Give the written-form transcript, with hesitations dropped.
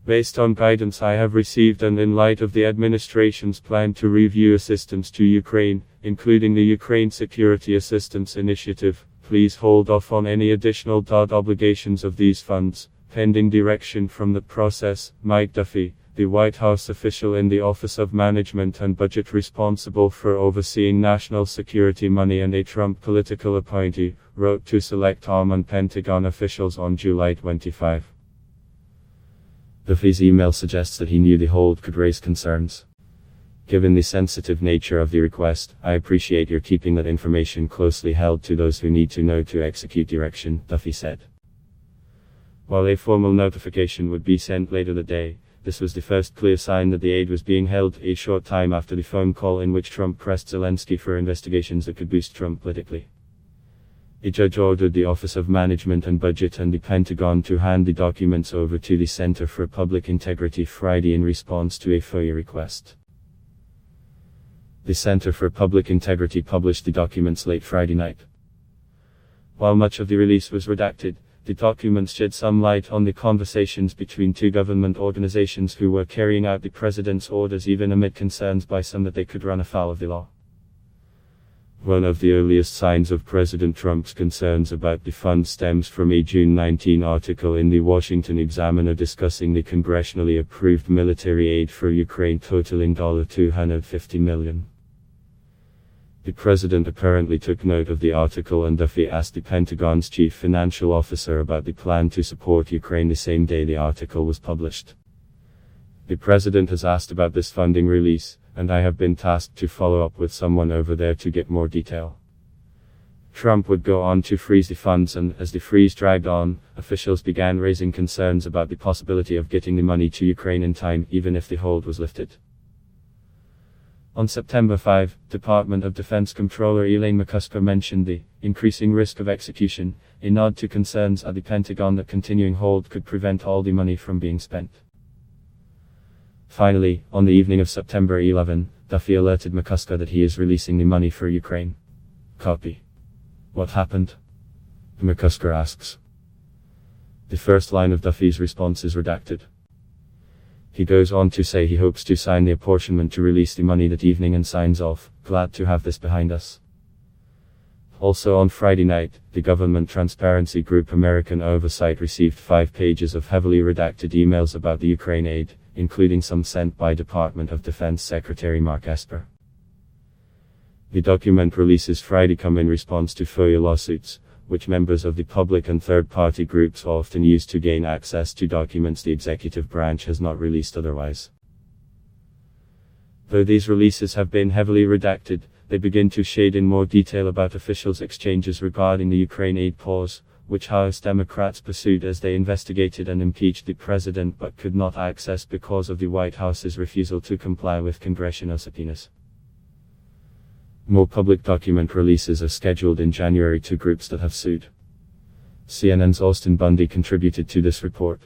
Based on guidance I have received and in light of the administration's plan to review assistance to Ukraine, including the Ukraine Security Assistance Initiative, please hold off on any additional obligations of these funds, pending direction from the process. Mike Duffy, the White House official in the Office of Management and Budget responsible for overseeing national security money and a Trump political appointee, wrote to select Arm and Pentagon officials on July 25. Duffy's email suggests that he knew the hold could raise concerns. Given the sensitive nature of the request, I appreciate your keeping that information closely held to those who need to know to execute direction, Duffy said. While a formal notification would be sent later that day, this was the first clear sign that the aid was being held a short time after the phone call in which Trump pressed Zelensky for investigations that could boost Trump politically. A judge ordered the Office of Management and Budget and the Pentagon to hand the documents over to the Center for Public Integrity Friday in response to a FOIA request. The Center for Public Integrity published the documents late Friday night. While much of the release was redacted, the documents shed some light on the conversations between two government organizations who were carrying out the president's orders even amid concerns by some that they could run afoul of the law. One of the earliest signs of President Trump's concerns about the fund stems from a June 19 article in the Washington Examiner discussing the congressionally approved military aid for Ukraine totaling $250 million. The president apparently took note of the article, and Duffy asked the Pentagon's chief financial officer about the plan to support Ukraine the same day the article was published. The president has asked about this funding release, and I have been tasked to follow up with someone over there to get more detail. Trump would go on to freeze the funds, and as the freeze dragged on, officials began raising concerns about the possibility of getting the money to Ukraine in time, even if the hold was lifted. On September 5, Department of Defense Comptroller Elaine McCusker mentioned the increasing risk of execution, a nod to concerns at the Pentagon that continuing hold could prevent all the money from being spent. Finally, on the evening of September 11, Duffy alerted McCusker that he is releasing the money for Ukraine. Copy. What happened? McCusker asks. The first line of Duffy's response is redacted. He goes on to say he hopes to sign the apportionment to release the money that evening and signs off, "Glad to have this behind us." Also on Friday night, the government transparency group American Oversight received 5 pages of heavily redacted emails about the Ukraine aid, including some sent by Department of Defense Secretary Mark Esper. The document releases Friday come in response to FOIA lawsuits, which members of the public and third-party groups often use to gain access to documents the executive branch has not released otherwise. Though these releases have been heavily redacted, they begin to shade in more detail about officials' exchanges regarding the Ukraine aid pause, which House Democrats pursued as they investigated and impeached the president but could not access because of the White House's refusal to comply with congressional subpoenas. More public document releases are scheduled in January to groups that have sued. CNN's Austin Bundy contributed to this report.